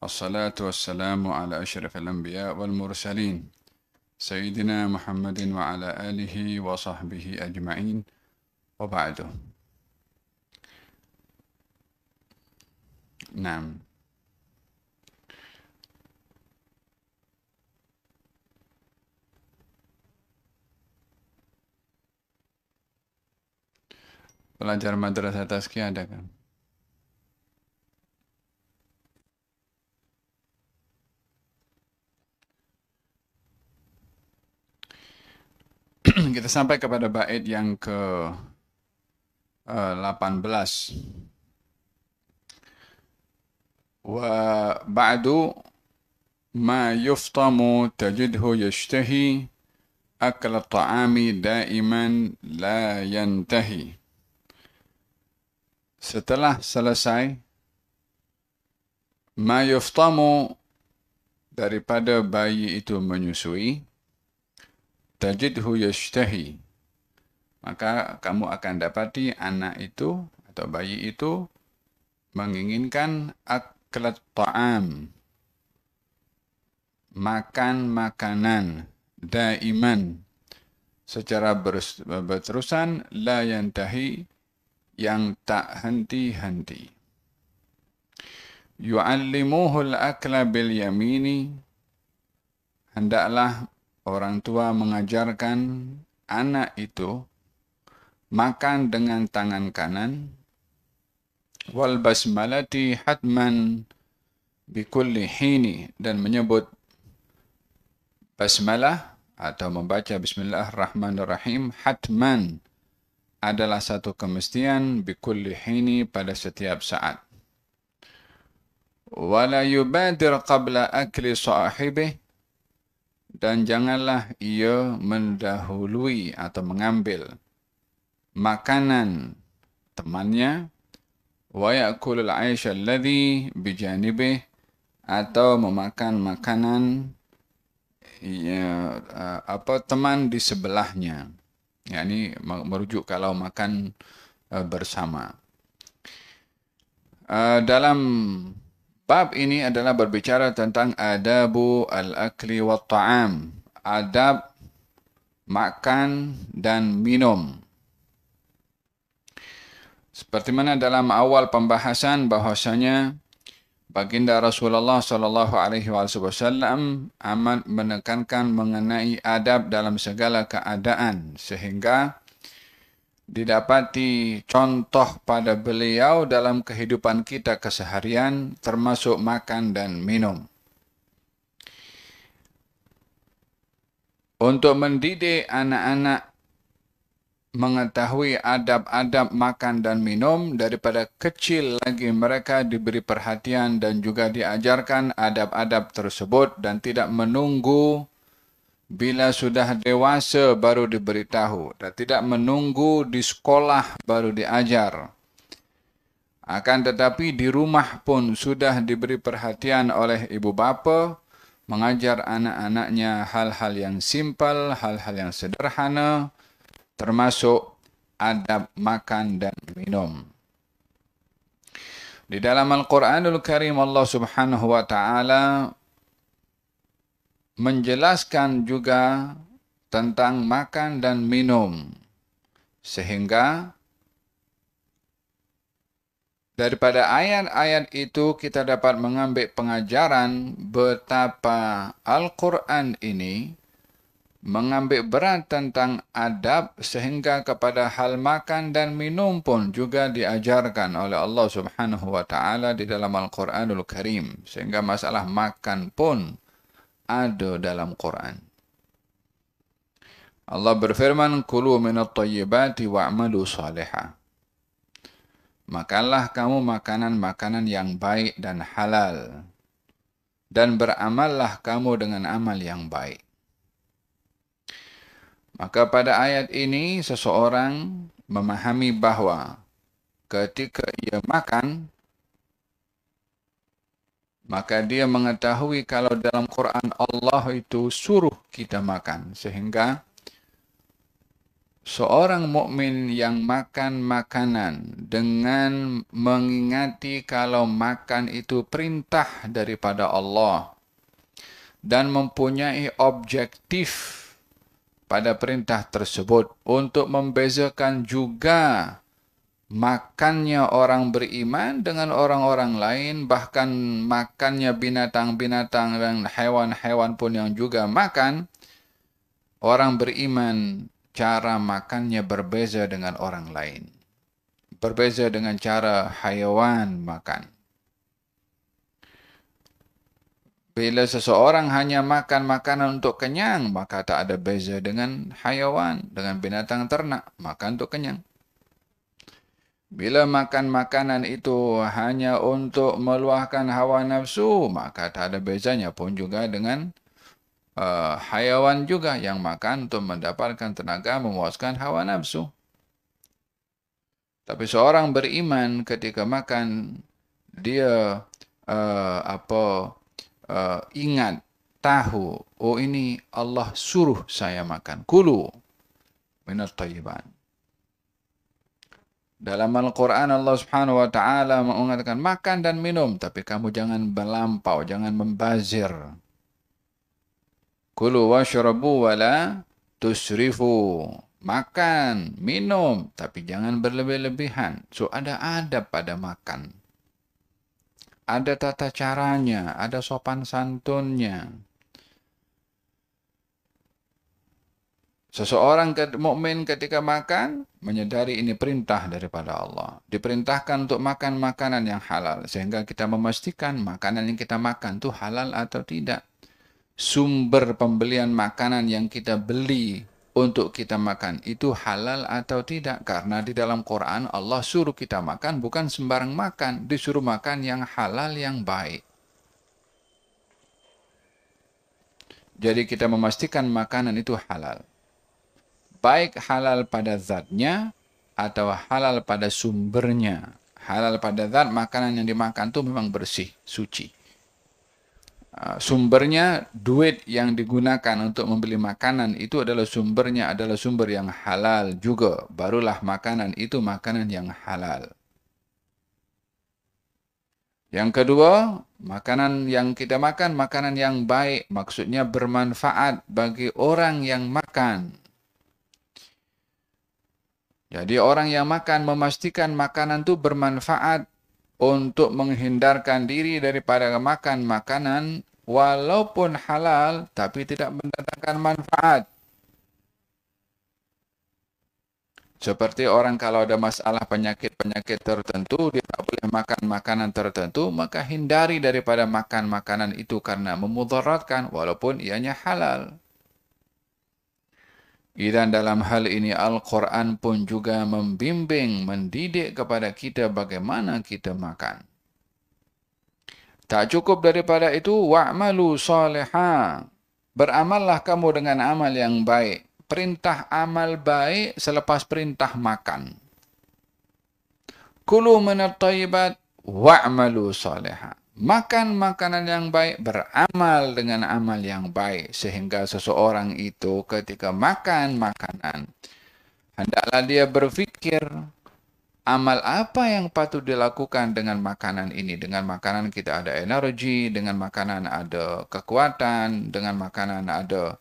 والصلاة والسلام على أشرف الأنبياء والمرسلين سيدنا محمد وعلى آله وصحبه أجمعين وبعد. نعم. Pelajar madrasah tazkiyah ada kan? Kita sampai kepada bait yang ke 18. Wa ba'du ma yuftamu tajidhu yashtahi akal ta'ami daiman la yantahi. Setelah selesai ma yuftamu daripada bayi itu menyusui, tajidhu yashtahi, maka kamu akan dapati anak itu atau bayi itu menginginkan aklat ta'am, makan makanan daiman secara berterusan, la yantahi, yang tak henti-henti. Yu'allimuhul akla bil yamini, hendaklah orang tua mengajarkan anak itu makan dengan tangan kanan. Wal basmalati hatman bikulli hini, dan menyebut basmalah atau membaca bismillahirrahmanirrahim hatman adalah satu kemestian bikulli hini, pada setiap saat. Wala yubadir qabla akli sahibih, dan janganlah ia mendahului atau mengambil makanan temannya. Wa ya'kulul 'aisha alladhi bijanibih, atau memakan makanan teman di sebelahnya. Ini merujuk kalau makan bersama. Dalam bab ini adalah berbicara tentang adabu al-akli wa ta'am, adab makan dan minum. Seperti mana dalam awal pembahasan bahwasanya baginda Rasulullah sallallahu alaihi wasallam amat menekankan mengenai adab dalam segala keadaan, sehingga didapati contoh pada beliau dalam kehidupan kita keseharian, termasuk makan dan minum. Untuk mendidik anak-anak mengetahui adab-adab makan dan minum, daripada kecil lagi mereka diberi perhatian dan juga diajarkan adab-adab tersebut, dan tidak menunggu bila sudah dewasa baru diberitahu, dan tidak menunggu di sekolah baru diajar. Akan tetapi di rumah pun sudah diberi perhatian oleh ibu bapa, mengajar anak-anaknya hal-hal yang simpel, hal-hal yang sederhana, termasuk adab makan dan minum. Di dalam Al-Quranul Karim, Allah Subhanahu wa Ta'ala menjelaskan juga tentang makan dan minum, sehingga daripada ayat-ayat itu kita dapat mengambil pengajaran betapa Al-Quran ini mengambil berat tentang adab, sehingga kepada hal makan dan minum pun juga diajarkan oleh Allah Subhanahu wa Ta'ala di dalam Al-Quranul Karim, sehingga masalah makan pun ada dalam Quran. Allah berfirman, kulu minat tayyibati wa'malu salihah. Makanlah kamu makanan-makanan yang baik dan halal, dan beramallah kamu dengan amal yang baik. Maka pada ayat ini seseorang memahami bahawa ketika ia makan, maka dia mengetahui kalau dalam Quran Allah itu suruh kita makan, sehingga Seorang mukmin yang makan makanan dengan mengingati kalau makan itu perintah daripada Allah dan mempunyai objektif pada perintah tersebut untuk membezakan juga makannya orang beriman dengan orang-orang lain, bahkan makannya binatang-binatang dan hewan-hewan pun yang juga makan. Orang beriman cara makannya berbeza dengan orang lain. Berbeza dengan cara haiwan makan. Bila seseorang hanya makan makanan untuk kenyang, maka tak ada beza dengan haiwan, dengan binatang ternak, makan untuk kenyang. Bila makan makanan itu hanya untuk meluahkan hawa nafsu, maka tak ada bezanya pun juga dengan haiwan juga yang makan untuk mendapatkan tenaga memuaskan hawa nafsu. Tapi seorang beriman ketika makan, dia ingat, tahu, oh ini Allah suruh saya makan. Kulu minat thayyiban. Dalam Al-Quran Allah Subhanahu wa Ta'ala mengatakan makan dan minum, tapi kamu jangan melampau, jangan membazir. Kulu washrabu wala tusrifu. Makan, minum, tapi jangan berlebih-lebihan. So ada adab pada makan. Ada tata caranya, ada sopan santunnya. Seseorang mukmin ketika makan menyadari ini perintah daripada Allah. Diperintahkan untuk makan makanan yang halal sehingga kita memastikan makanan yang kita makan itu halal atau tidak. Sumber pembelian makanan yang kita beli untuk kita makan itu halal atau tidak, karena di dalam Quran Allah suruh kita makan bukan sembarang makan, disuruh makan yang halal yang baik. Jadi kita memastikan makanan itu halal. Baik halal pada zatnya atau halal pada sumbernya. Halal pada zat, makanan yang dimakan itu memang bersih, suci. Sumbernya, duit yang digunakan untuk membeli makanan itu adalah sumbernya adalah sumber yang halal juga. Barulah makanan itu makanan yang halal. Yang kedua, makanan yang kita makan, makanan yang baik. Maksudnya bermanfaat bagi orang yang makan. Jadi orang yang makan memastikan makanan itu bermanfaat untuk menghindarkan diri daripada makan makanan walaupun halal tapi tidak mendatangkan manfaat. Seperti orang kalau ada masalah penyakit-penyakit tertentu, dia tak boleh makan makanan tertentu, maka hindari daripada makan makanan itu karena memudaratkan walaupun ianya halal. Dan dalam hal ini Al-Quran pun juga membimbing, mendidik kepada kita bagaimana kita makan. Tak cukup daripada itu, wa'malu salihah. Beramallah kamu dengan amal yang baik. Perintah amal baik selepas perintah makan. Kulu minat thayyibat wa'malu salihah. Makan makanan yang baik, beramal dengan amal yang baik. Sehingga seseorang itu ketika makan makanan, hendaklah dia berfikir, amal apa yang patut dilakukan dengan makanan ini. Dengan makanan kita ada energi, dengan makanan ada kekuatan, dengan makanan ada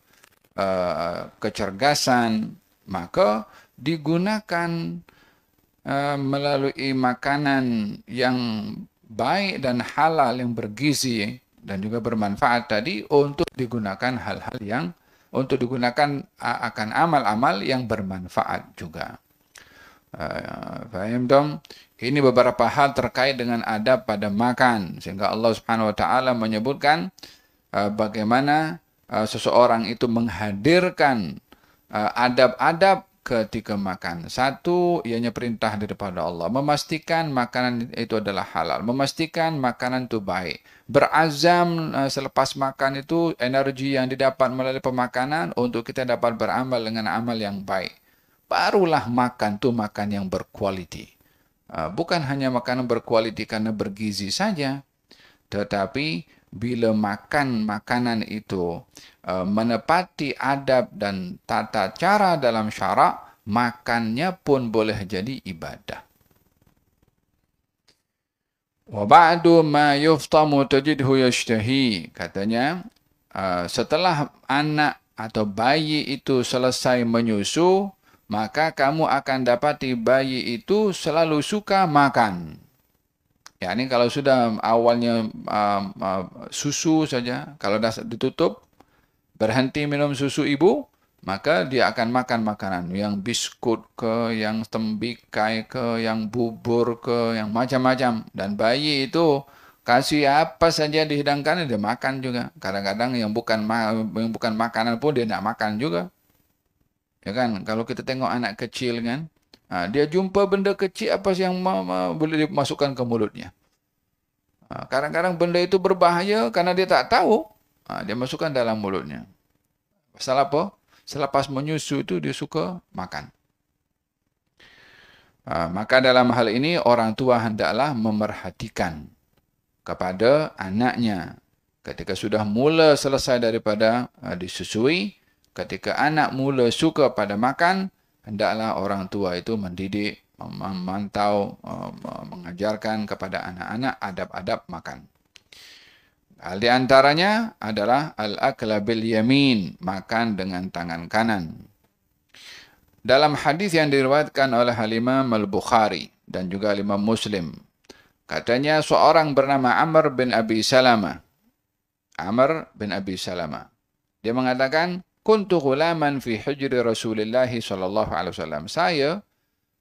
kecergasan. Maka digunakan melalui makanan yang baik dan halal yang bergizi dan juga bermanfaat tadi untuk digunakan hal-hal yang untuk digunakan akan amal-amal yang bermanfaat juga. Faham dong? Ini beberapa hal terkait dengan adab pada makan sehingga Allah Subhanahu wa taala menyebutkan bagaimana seseorang itu menghadirkan adab-adab ketika makan. Satu, ianya perintah daripada Allah. Memastikan makanan itu adalah halal. Memastikan makanan itu baik. Berazam selepas makan itu energi yang didapat melalui pemakanan untuk kita dapat beramal dengan amal yang baik. Barulah makan itu makan yang berkualiti. Bukan hanya makanan berkualiti karena bergizi saja. Tetapi bila makan makanan itu menepati adab dan tata cara dalam syarak, makannya pun boleh jadi ibadah. Wa ba'du ma yuftamu tajidhu yashtahi. Katanya, setelah anak atau bayi itu selesai menyusu, maka kamu akan dapati bayi itu selalu suka makan. Ya, ini kalau sudah awalnya susu saja, kalau dah ditutup, berhenti minum susu ibu, maka dia akan makan makanan. Yang biskut ke, yang tembikai ke, yang bubur ke, yang macam-macam. Dan bayi itu kasih apa saja dihidangkan, dia makan juga. Kadang-kadang yang bukan makanan pun dia tidak makan juga. Ya kan, kalau kita tengok anak kecil kan, dia jumpa benda kecil apa sih yang boleh dimasukkan ke mulutnya. Kadang-kadang benda itu berbahaya karena dia tak tahu, dia masukkan dalam mulutnya. Pasal apa? Selepas menyusu itu dia suka makan. Maka dalam hal ini orang tua hendaklah memerhatikan kepada anaknya. Ketika sudah mula selesai daripada disusui, ketika anak mula suka pada makan, hendaklah orang tua itu mendidik, memantau, mengajarkan kepada anak-anak adab-adab makan. Hal di antaranya adalah al-akla bil yamin, makan dengan tangan kanan. Dalam hadis yang diriwayatkan oleh Imam Al-Bukhari dan juga Imam Muslim, katanya seorang bernama Amr bin Abi Salamah. Amr bin Abi Salamah. Dia mengatakan, "Kuntu ghulaman fi hujri Rasulullah sallallahu alaihi wasallam." Saya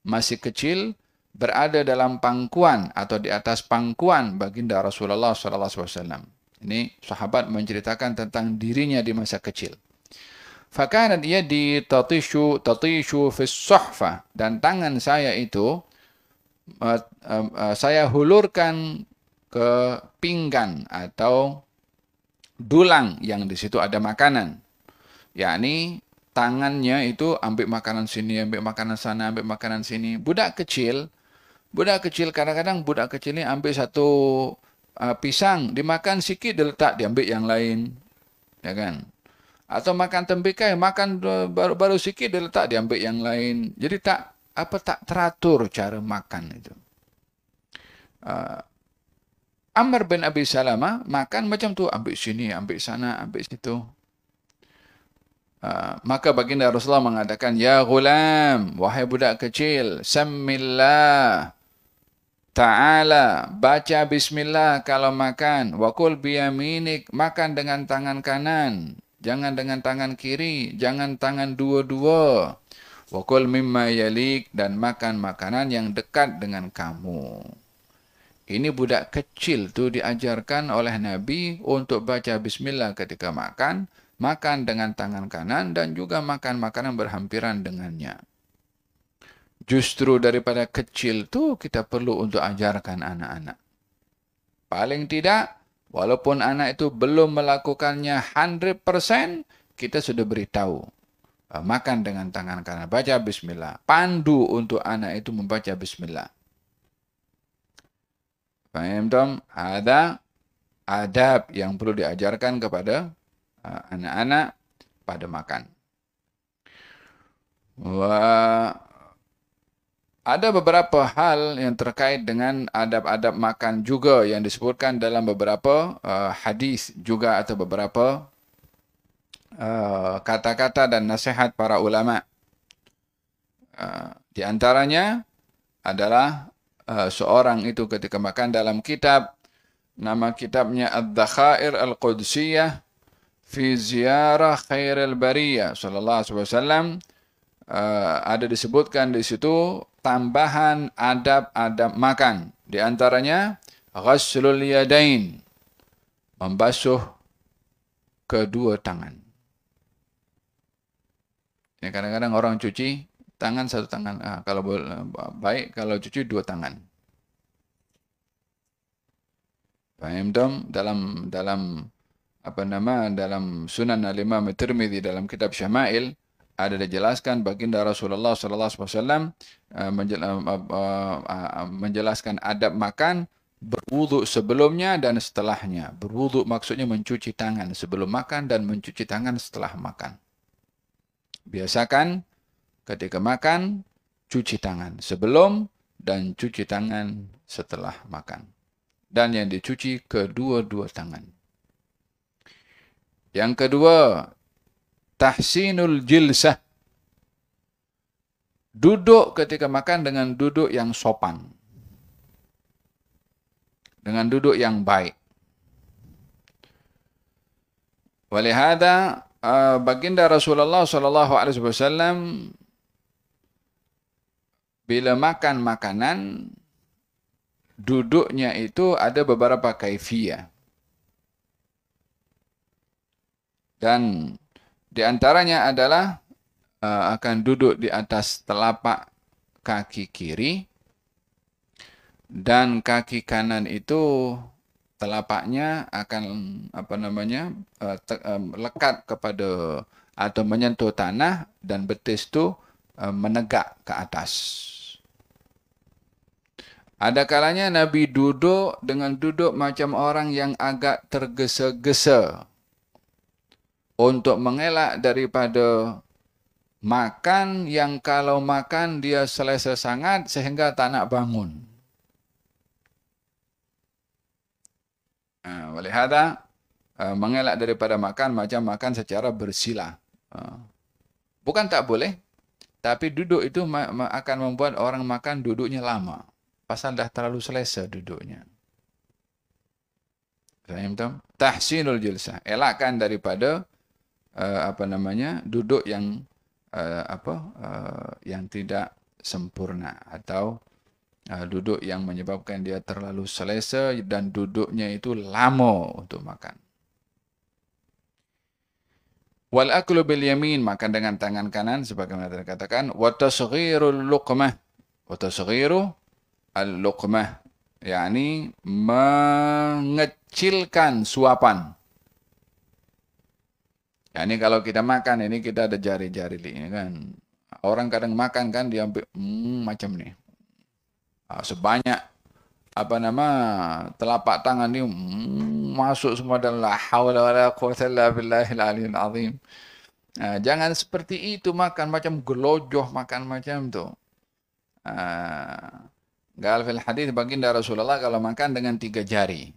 masih kecil berada dalam pangkuan atau di atas pangkuan baginda Rasulullah sallallahu alaihi wasallam. Ini sahabat menceritakan tentang dirinya di masa kecil. Fakanat yadi tatishu fi suhfa, dan tangan saya itu saya hulurkan ke pinggan atau dulang yang di situ ada makanan. Yakni tangannya itu ambil makanan sini, ambil makanan sana, ambil makanan sini. Budak kecil kadang-kadang budak kecil ini ambil satu pisang, dimakan sikit, dia letak, diambil yang lain. Ya kan? Atau makan tembikai, makan baru sikit, dia letak, diambil yang lain. Jadi tak teratur cara makan itu. Amr bin Abi Salamah makan macam tu, ambil sini, ambil sana, ambil situ. Maka baginda Rasulullah mengatakan, "Ya ghulam, wahai budak kecil, sammillah ta'ala, baca bismillah kalau makan, wa kul biyaminik, makan dengan tangan kanan, jangan dengan tangan kiri, jangan tangan dua-dua. Wa kul mimma yalik, dan makan makanan yang dekat dengan kamu." Ini budak kecil tu diajarkan oleh Nabi untuk baca bismillah ketika makan, makan dengan tangan kanan, dan juga makan makanan berhampiran dengannya. Justru daripada kecil tu kita perlu untuk ajarkan anak-anak. Paling tidak, walaupun anak itu belum melakukannya 100%, kita sudah beritahu. Makan dengan tangan kanan, baca bismillah. Pandu untuk anak itu membaca bismillah. Faham tak? Ada adab yang perlu diajarkan kepada anak-anak pada makan. Ada beberapa hal yang terkait dengan adab-adab makan juga yang disebutkan dalam beberapa hadis juga, atau beberapa kata-kata dan nasihat para ulama. Di antaranya adalah seorang itu ketika makan, dalam kitab, nama kitabnya Ad-Dakhair Al-Qudsiyah fi Ziyarah Khairil Bariyah sallallahu alaihi wasallam, ada disebutkan di situ tambahan adab-adab makan. Di antaranya ghaslul yadain, membasuh kedua tangan. Ya, kadang-kadang orang cuci tangan satu tangan, kalau baik kalau cuci dua tangan. Paham dong? Dalam dalam Sunan Al-Imam Tirmidzi, dalam kitab Syama'il, ada dijelaskan baginda Rasulullah sallallahu alaihi wasallam menjelaskan adab makan, berwuduk sebelumnya dan setelahnya. Berwuduk maksudnya mencuci tangan sebelum makan dan mencuci tangan setelah makan. Biasakan ketika makan, cuci tangan sebelum dan cuci tangan setelah makan. Dan yang dicuci kedua-dua tangan. Yang kedua, tahsinul jilsah. Duduk ketika makan dengan duduk yang sopan. Dengan duduk yang baik. Walihada baginda Rasulullah sallallahu alaihi wasallam bila makan makanan duduknya itu ada beberapa kaifiyah. Dan di antaranya adalah akan duduk di atas telapak kaki kiri dan kaki kanan itu telapaknya akan lekat kepada atau menyentuh tanah dan betis itu menegak ke atas. Ada kalanya Nabi duduk dengan duduk macam orang yang agak tergesa-gesa untuk mengelak daripada makan yang kalau makan dia selesa sangat sehingga tak nak bangun. Walihada mengelak daripada makan macam makan secara bersila. Bukan tak boleh, tapi duduk itu akan membuat orang makan duduknya lama. Pasal dah terlalu selesa duduknya. Tahsinul jilsah. Elakkan daripada duduk yang yang tidak sempurna atau duduk yang menyebabkan dia terlalu selesa dan duduknya itu lama untuk makan. Wal aklu bil yamin, makan dengan tangan kanan sebagaimana tadi katakan, wa tasghirul luqmah. Wa tasghiru al-luqmah, yakni mengecilkan suapan. Yakni kalau kita makan ini kita ada jari-jari ini kan. Orang kadang makan kan dia ambil macam ni. Sebanyak telapak tangan ni masuk semua dalam la haula wala quwwata illa billahil aliyil azim. Jangan seperti itu makan macam gelojoh makan macam tu. Gal fil hadis baginda Rasulullah kalau makan dengan 3 jari.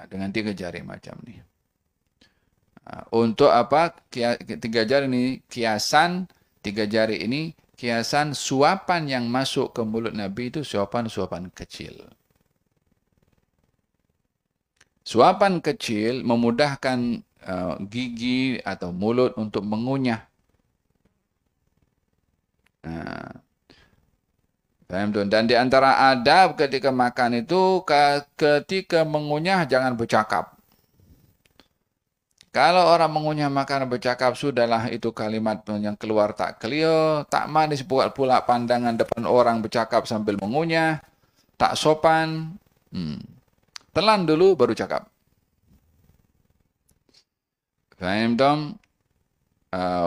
Dengan 3 jari macam ni. Untuk apa? 3 jari ini kiasan 3 jari ini kiasan suapan yang masuk ke mulut Nabi itu suapan-suapan kecil. Suapan kecil memudahkan gigi atau mulut untuk mengunyah. Dan di antara adab ketika makan itu, ketika mengunyah jangan bercakap. Kalau orang mengunyah makan bercakap, sudahlah itu kalimat yang keluar tak clear, tak manis buat pula pandangan depan orang bercakap sambil mengunyah, tak sopan. Telan dulu baru cakap. Faham dong?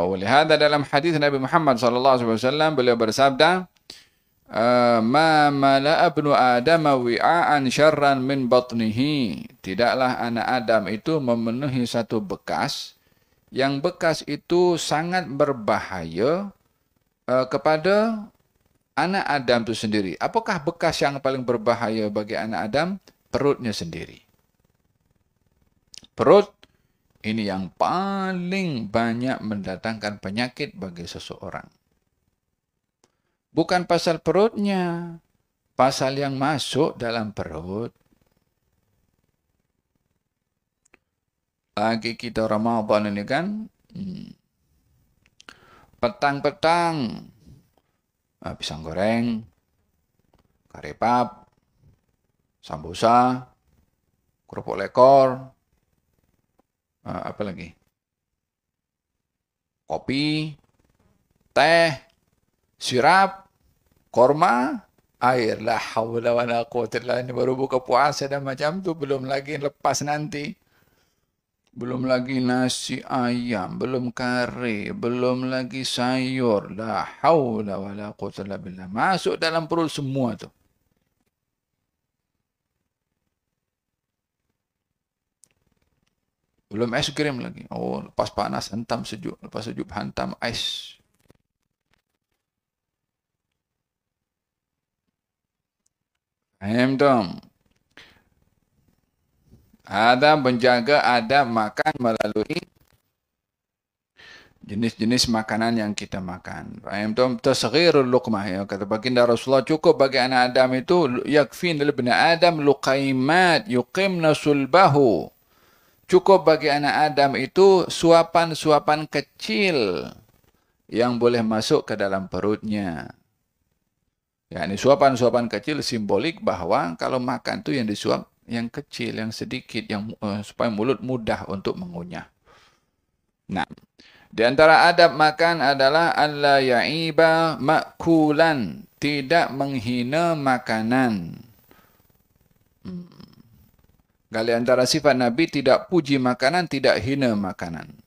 Walihada dalam hadis Nabi Muhammad SAW beliau bersabda, ma mala'a ibnu Adam wi'an syarran min batnihi. Tidaklah anak Adam itu memenuhi satu bekas yang bekas itu sangat berbahaya kepada anak Adam itu sendiri. Apakah bekas yang paling berbahaya bagi anak Adam? Perutnya sendiri. Perut ini yang paling banyak mendatangkan penyakit bagi seseorang. Bukan pasal perutnya, pasal yang masuk dalam perut. Lagi kita Ramadan ini kan, petang-petang, pisang goreng, karepap, sambusa, kerupuk lekor, apa lagi? Kopi, teh, sirap, korma, air. La haula wala quwwata illa billah. Ini baru buka puasa dan macam tu, belum lagi lepas nanti. Belum lagi nasi ayam, belum kari, belum lagi sayur. La haula wala quwwata illa billah. Masuk dalam perut semua tu. Belum es krim lagi. Oh, lepas panas hantam sejuk, lepas sejuk hantam ais. Faham dong? Ada menjaga adab makan melalui jenis-jenis makanan yang kita makan. Faham dong? Tasghirul luqmah, ya kata baginda Rasulullah, cukup bagi anak Adam itu yakfin lil bani Adam luqaimat yuqimna sulbahu. Cukup bagi anak Adam itu suapan-suapan kecil yang boleh masuk ke dalam perutnya. Ya, ini suapan-suapan kecil simbolik bahwa kalau makan itu yang disuap yang kecil, yang sedikit, yang supaya mulut mudah untuk mengunyah. Nah, di antara adab makan adalah alla ya'iba ma'kulan, tidak menghina makanan. Di antara sifat Nabi tidak puji makanan, tidak hina makanan.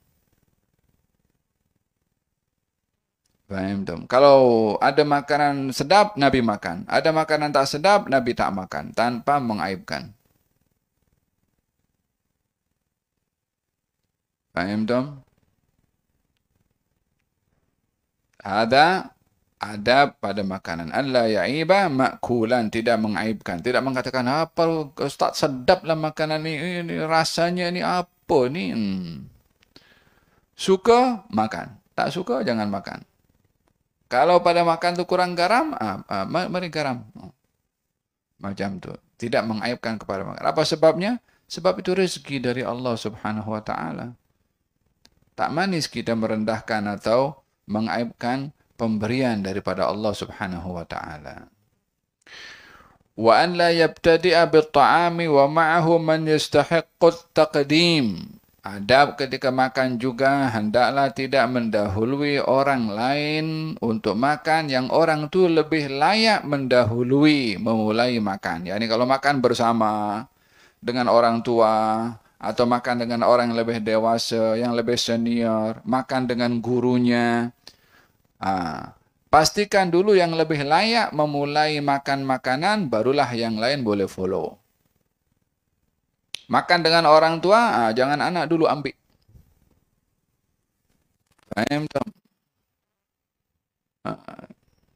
Faham tak? Kalau ada makanan sedap, Nabi makan. Ada makanan tak sedap, Nabi tak makan. Tanpa mengaibkan. Faham tak? Ada adab pada makanan. Allah ya'iba ma'kulan, tidak mengaibkan. Tidak mengatakan, apa Ustaz sedaplah makanan ini rasanya ini apa ni? Suka, makan. Tak suka, jangan makan. Kalau pada makan tu kurang garam, mari garam. Macam tu. Tidak mengaibkan kepada makan. Apa sebabnya? Sebab itu rezeki dari Allah Subhanahu wa taala. Tak manis kita merendahkan atau mengaibkan pemberian daripada Allah Subhanahu wa taala. Wa an la yabtadi'a bit-ta'ami wa ma'ahu man yastahiqqu at-taqdim. Adab ketika makan juga hendaklah tidak mendahului orang lain untuk makan yang orang tu lebih layak mendahului memulai makan. Yani kalau makan bersama dengan orang tua atau makan dengan orang yang lebih dewasa, yang lebih senior, makan dengan gurunya, pastikan dulu yang lebih layak memulai makan makanan, barulah yang lain boleh follow. Makan dengan orang tua, jangan anak dulu ambil. Faham tak?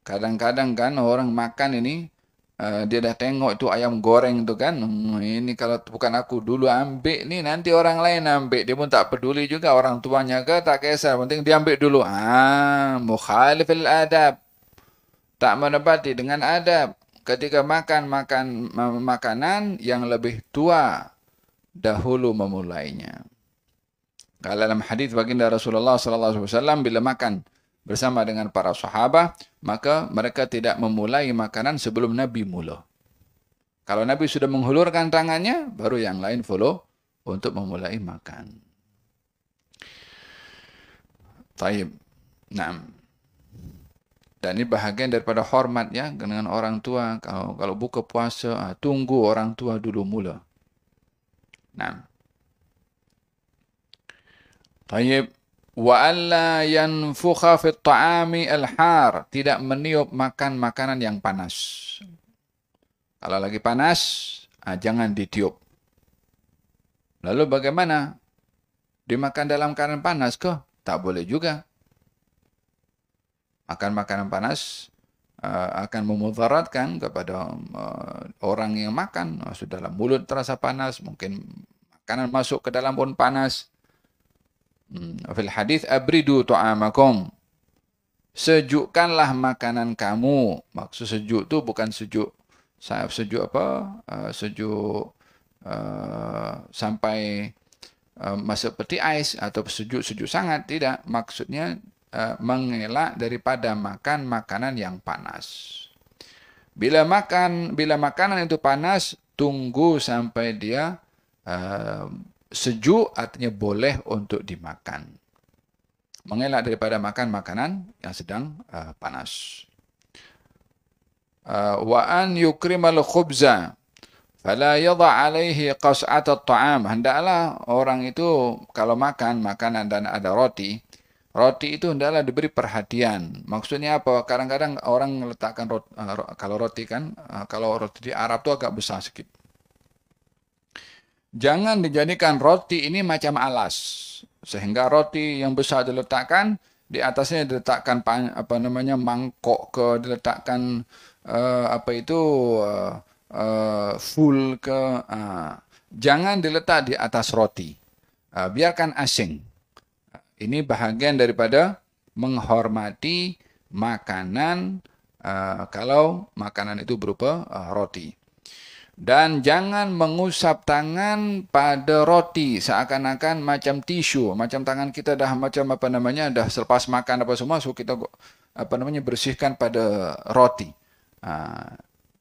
Kadang-kadang kan orang makan ini, dia dah tengok itu ayam goreng tu kan, ini kalau bukan aku dulu ambil ni, nanti orang lain ambil. Dia pun tak peduli juga orang tuanya ke, tak kisah. Penting dia ambil dulu. Mukhalifil adab. Tak menepati dengan adab. Ketika makan makanan yang lebih tua, dahulu memulainya. Kalau dalam hadis baginda Rasulullah SAW bila makan bersama dengan para sahabat, maka mereka tidak memulai makanan sebelum Nabi mula. Kalau Nabi sudah menghulurkan tangannya, baru yang lain follow untuk memulai makan. Taib. Naam. Dan ini bahagian daripada hormat ya dengan orang tua. Kalau buka puasa, tunggu orang tua dulu mula. Nah. Tayyib. Wa alla yanfukha fi at-ta'ami al-har, tidak meniup makan makanan yang panas. Kalau lagi panas, jangan ditiup. Lalu bagaimana? Dimakan dalam keadaan panas ke? Tak boleh juga. Makan makanan panas akan memudaratkan kepada orang yang makan. Sudah mulut terasa panas, mungkin makanan masuk ke dalam pun panas. Fil hadis abridu ta'amakum. Sejukkanlah makanan kamu. Maksud sejuk tu bukan sejuk sejuk sampai masuk peti ais atau sejuk sangat, tidak. Maksudnya mengelak daripada makan makanan yang panas. Bila makanan itu panas, tunggu sampai dia sejuk, artinya boleh untuk dimakan. Mengelak daripada makan makanan yang sedang panas. Wa an yukrimal khubza fala yadha alaihi qas'at at-ta'am. Hendaklah orang itu kalau makan makanan dan ada roti itu hendaklah diberi perhatian. Maksudnya apa? Kadang-kadang orang letakkan kalau roti kan, kalau roti di Arab itu agak besar sedikit. Jangan dijadikan roti ini macam alas, sehingga roti yang besar diletakkan, di atasnya diletakkan mangkok ke, diletakkan full ke, jangan diletak di atas roti. Biarkan asing. Ini bahagian daripada menghormati makanan, kalau makanan itu berupa roti. Dan jangan mengusap tangan pada roti seakan-akan macam tisu, macam tangan kita dah macam dah selepas makan apa semua, so kita bersihkan pada roti.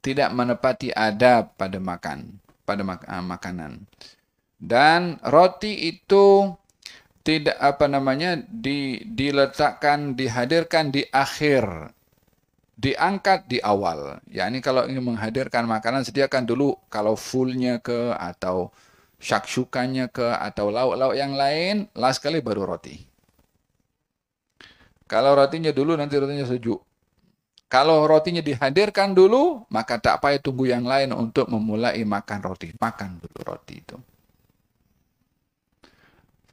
Tidak menepati adab pada makanan. Dan roti itu tidak diletakkan, dihadirkan di akhir, diangkat di awal. Yani kalau ingin menghadirkan makanan, sediakan dulu kalau fullnya ke, atau syakshukannya ke, atau lauk-lauk yang lain, last kali baru roti. Kalau rotinya dulu, nanti rotinya sejuk. Kalau rotinya dihadirkan dulu, maka tak payah tunggu yang lain untuk memulai makan roti. Makan dulu roti itu.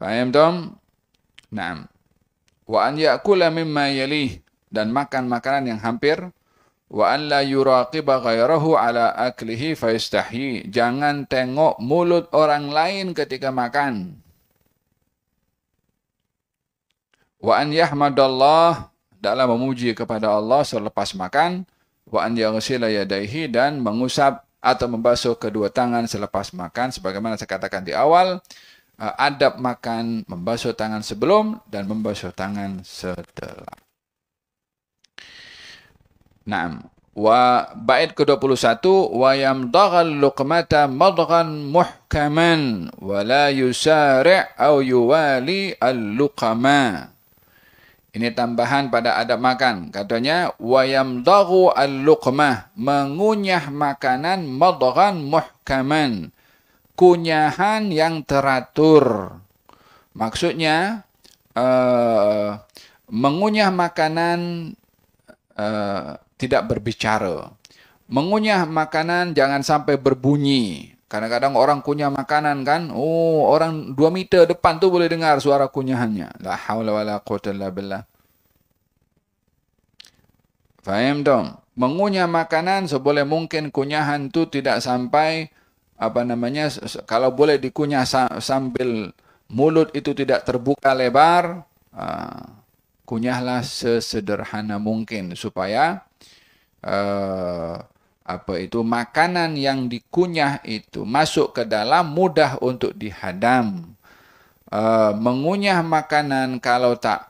Faham dong? Naam. Wa an ya'kula mimma yalih, dan makan makanan yang hampir. Wa an la yuraqiba ghairahu ala aklihi fayastahyi. Jangan tengok mulut orang lain ketika makan. Wa an yahmadallah, dalam memuji kepada Allah selepas makan. Wa an yaghsila yadayhi, dan mengusap atau membasuh kedua tangan selepas makan. Sebagaimana saya katakan di awal, adab makan, membasuh tangan sebelum dan membasuh tangan setelah. Naam. Wa bait ke-21, wa yamdaghal luqmata madghan muhkaman wa la yusari' aw yuwali al-luqama. Ini tambahan pada adab makan. Katanya wa yamdaghu al-luqmah, mengunyah makanan madghan muhkaman, kunyahan yang teratur. Maksudnya mengunyah makanan tidak berbicara. Mengunyah makanan jangan sampai berbunyi. Kadang-kadang orang kunyah makanan kan, orang 2 meter depan tu boleh dengar suara kunyahannya. La haula wala quwwata illa billah. Faham dong? Mengunyah makanan seboleh mungkin kunyahan tu tidak sampai kalau boleh dikunyah sambil mulut itu tidak terbuka lebar, kunyahlah sesederhana mungkin supaya makanan yang dikunyah itu masuk ke dalam, mudah untuk dihadam. Mengunyah makanan kalau tak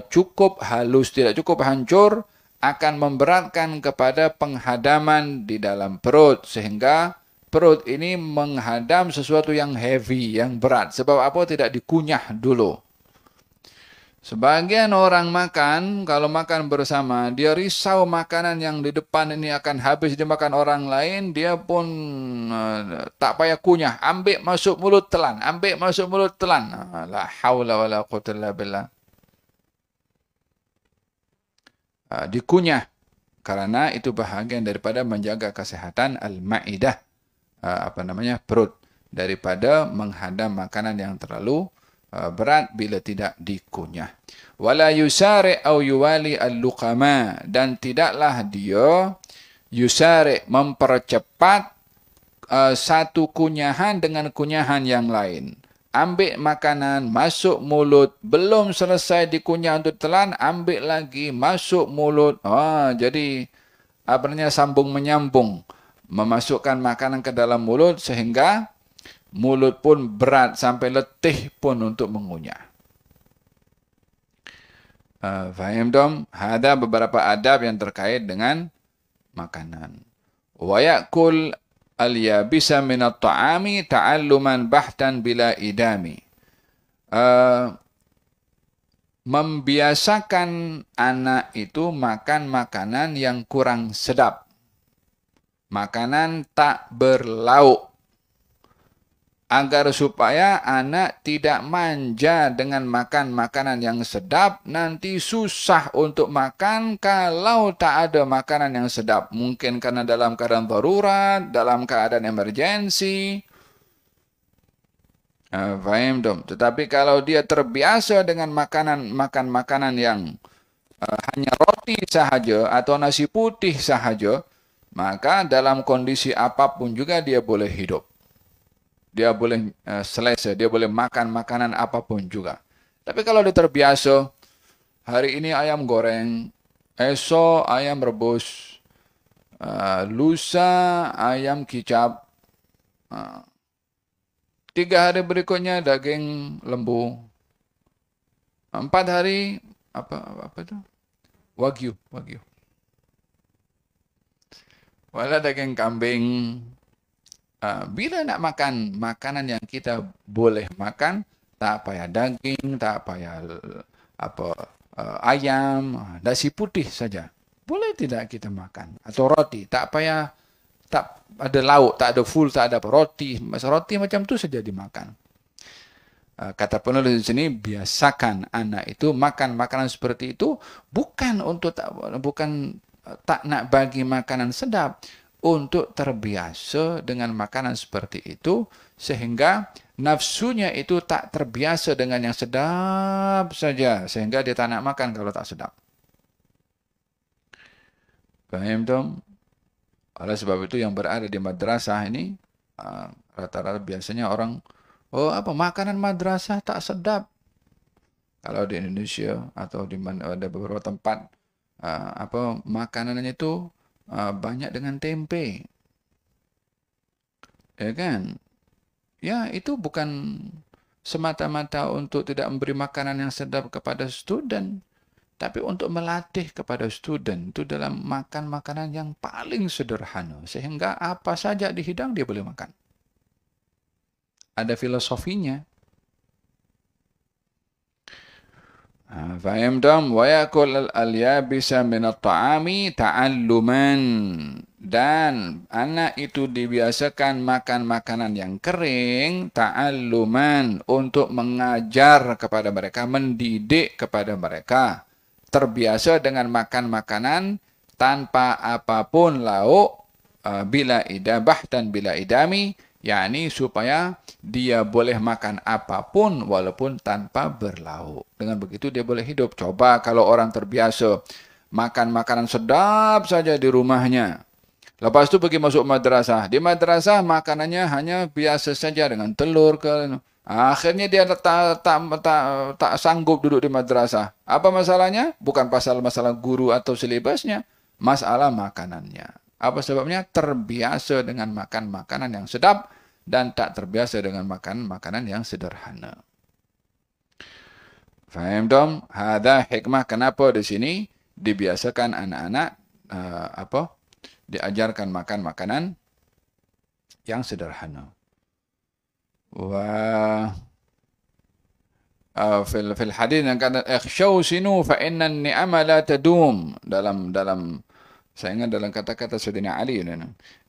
cukup halus, tidak cukup hancur, akan memberatkan kepada penghadaman di dalam perut, sehingga perut ini menghadam sesuatu yang heavy, yang berat. Sebab apa? Tidak dikunyah dulu. Sebagian orang makan, kalau makan bersama, dia risau makanan yang di depan ini akan habis dimakan orang lain, dia pun tak payah kunyah. Ambil masuk mulut telan, ambil masuk mulut telan. La haula wala quwwata illa billah. Dikunyah, karena itu bahagian daripada menjaga kesehatan al-ma'idah, perut, daripada menghadam makanan yang terlalu berat bila tidak dikunyah. Wala yusari' au yuwali al-luqama, dan tidaklah dia yusari' mempercepat satu kunyahan dengan kunyahan yang lain. Ambil makanan, masuk mulut, belum selesai dikunyah untuk telan, ambil lagi, masuk mulut. Jadi sambung menyambung, memasukkan makanan ke dalam mulut sehingga mulut pun berat sampai letih pun untuk mengunyah. Faham dong? Ada beberapa adab yang terkait dengan makanan. Wa ya'kul al-yabisa minat ta'ami ta'alluman bahtan bila idami. Membiasakan anak itu makan makanan yang kurang sedap. Makanan tak berlauk. Agar supaya anak tidak manja dengan makan makanan yang sedap, nanti susah untuk makan kalau tak ada makanan yang sedap. Mungkin karena dalam keadaan darurat, dalam keadaan emergensi. Faham dong? Tetapi kalau dia terbiasa dengan makan makanan yang hanya roti sahaja atau nasi putih sahaja, maka dalam kondisi apapun juga dia boleh hidup. Dia boleh selesai, dia boleh makan makanan apapun juga. Tapi kalau dia terbiasa, hari ini ayam goreng, esok ayam rebus, lusa ayam kicap, 3 hari berikutnya daging lembu, 4 hari apa itu? Wagyu. Wala daging kambing. Bila nak makan makanan yang kita boleh makan, tak payah daging, tak payah ayam, nasi putih saja. Boleh tidak kita makan? Atau roti, tak payah, tak ada lauk, tak ada full, tak ada roti. Roti macam tu saja dimakan. Kata penulis di sini, biasakan anak itu makan makanan seperti itu bukan tak nak bagi makanan sedap, untuk terbiasa dengan makanan seperti itu sehingga nafsunya itu tak terbiasa dengan yang sedap saja sehingga dia tak nak makan kalau tak sedap. Faham tak? Oleh sebab itu yang berada di madrasah ini rata-rata biasanya orang, makanan madrasah tak sedap. Kalau di Indonesia atau di mana ada beberapa tempat makanannya itu banyak dengan tempe. Ya kan? Ya, itu bukan semata-mata untuk tidak memberi makanan yang sedap kepada student, tapi untuk melatih kepada student itu dalam makan makanan yang paling sederhana sehingga apa saja dihidang dia boleh makan. Ada filosofinya. Fahimtum? Wa yakul al-yabisa min at-ta'ami ta'alluman. Dan anak itu dibiasakan makan makanan yang kering ta'alluman, untuk mengajar kepada mereka, mendidik kepada mereka. Terbiasa dengan makan makanan tanpa apapun lauk, bila idabah dan bila idami, yakni supaya dia boleh makan apapun walaupun tanpa berlauk. Dengan begitu dia boleh hidup. Coba kalau orang terbiasa makan makanan sedap saja di rumahnya, lepas itu pergi masuk madrasah. Di madrasah makanannya hanya biasa saja dengan telur ke. Akhirnya dia tak sanggup duduk di madrasah. Apa masalahnya? Bukan masalah guru atau silibusnya, masalah makanannya. Apa sebabnya? Terbiasa dengan makan makanan yang sedap dan tak terbiasa dengan makan makanan yang sederhana. Faham dong? Ada hikmah kenapa di sini dibiasakan anak-anak diajarkan makan makanan yang sederhana. Wa fil hadis yang kata ikhshaw sinu fa inna an-ni'ama la tadum, dalam saya ingat dalam kata-kata Sayyidina Ali,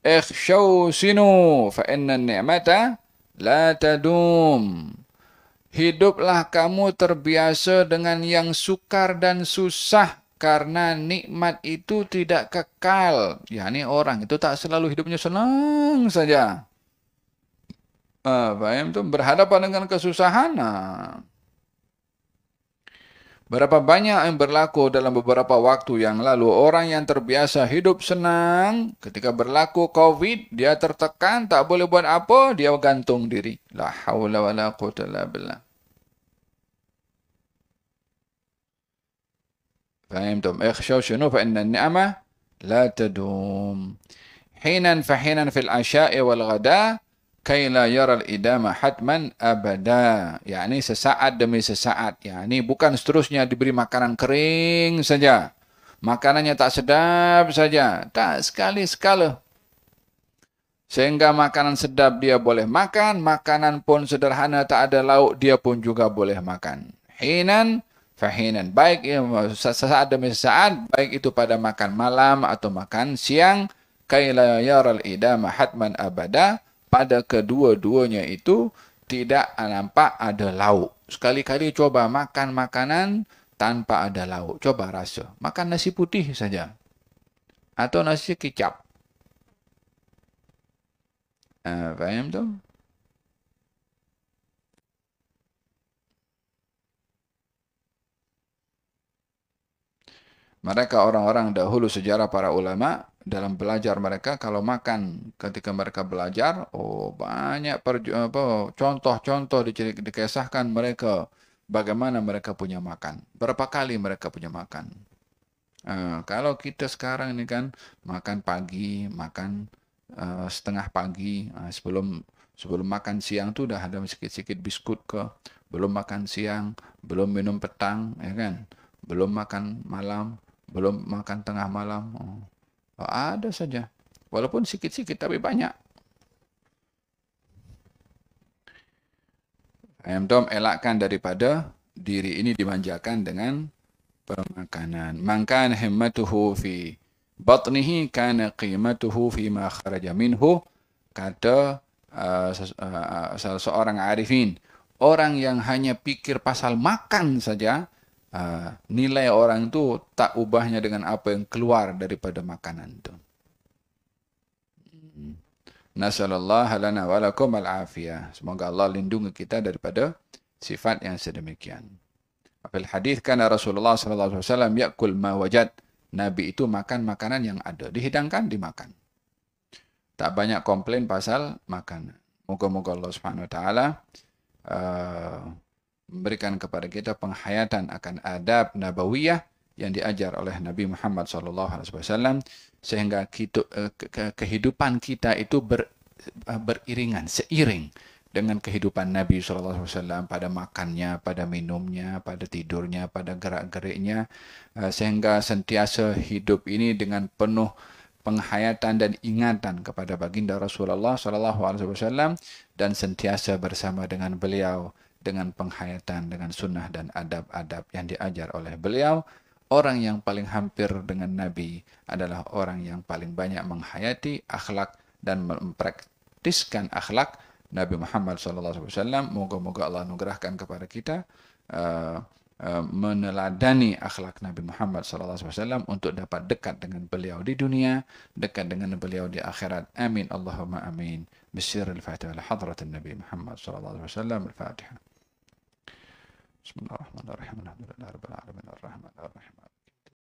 ikhshaw sinu fa inna an-ni'mata la tadum. Hiduplah kamu terbiasa dengan yang sukar dan susah, karena nikmat itu tidak kekal. Yani orang itu tak selalu hidupnya senang saja. Faham tu? Berhadapan dengan kesusahan. Berapa banyak yang berlaku dalam beberapa waktu yang lalu, orang yang terbiasa hidup senang, ketika berlaku COVID, dia tertekan, tak boleh buat apa, dia gantung diri. La haula wa la quwwata illa billah. فهمتم؟ اخشوا شنو فإن النعمة لا تدوم حينا فحينا في العشاء والغداء كي لا يرى الإدامة حتما أبدا. Yani sesaat demi sesaat. Yani bukan seterusnya diberi makanan kering saja, makanannya tak sedap saja. Tak, sekali-sekala. Sehingga makanan sedap dia boleh makan, makanan pun sederhana tak ada lauk dia pun juga boleh makan. Hinan fahinan, baik sesaat demi sesaat, baik itu pada makan malam atau makan siang, kaila yaral idama hatman abada, pada kedua-duanya itu tidak nampak ada lauk. Sekali-kali coba makan makanan tanpa ada lauk, coba rasa. Makan nasi putih saja atau nasi kicap. Faham tu? Mereka orang-orang dahulu sejarah para ulama dalam belajar mereka kalau makan ketika mereka belajar, oh banyak contoh-contoh dikisahkan mereka bagaimana mereka punya makan, berapa kali mereka punya makan. Kalau kita sekarang ini kan makan pagi, makan setengah pagi, sebelum makan siang tuh udah ada sedikit-sedikit biskut ke, belum makan siang, belum minum petang, ya kan, belum makan malam, belum makan tengah malam. Ada saja, walaupun sedikit-sedikit tapi banyak. Ayam elakkan daripada diri ini dimanjakan dengan pemakanan. Man kana himmatuhu fi batnihi kana qimatuhu fi ma kharaja minhu, kata salah seorang arifin, orang yang hanya pikir pasal makan saja, nilai orang itu tak ubahnya dengan apa yang keluar daripada makanan itu. Nasallallahu lana wa lakum al-afiyah. Semoga Allah lindungi kita daripada sifat yang sedemikian. Fil hadis kana Rasulullah sallallahu alaihi wasallam yakul ma wajad. Nabi itu makan makanan yang ada, dihidangkan dimakan. Tak banyak komplain pasal makanan. Moga-moga Allah Subhanahu wa taala memberikan kepada kita penghayatan akan adab nabawiyah yang diajar oleh Nabi Muhammad sallallahu alaihi wasallam sehingga kehidupan kita itu beriringan, seiring dengan kehidupan Nabi sallallahu alaihi wasallam pada makannya, pada minumnya, pada tidurnya, pada gerak-geriknya, sehingga sentiasa hidup ini dengan penuh penghayatan dan ingatan kepada baginda Rasulullah sallallahu alaihi wasallam dan sentiasa bersama dengan beliau dengan penghayatan, dengan sunnah dan adab-adab yang diajar oleh beliau. Orang yang paling hampir dengan Nabi adalah orang yang paling banyak menghayati akhlak dan mempraktiskan akhlak Nabi Muhammad SAW. Moga-moga Allah anugerahkan kepada kita meneladani akhlak Nabi Muhammad SAW untuk dapat dekat dengan beliau di dunia, dekat dengan beliau di akhirat. Amin Allahumma amin. Bisiril Fatiha ala hadratin Nabi Muhammad SAW. Al-Fatiha. Bismillahirrahmanirrahim. Alhamdulillah rabbil alamin arrahmanir rahim.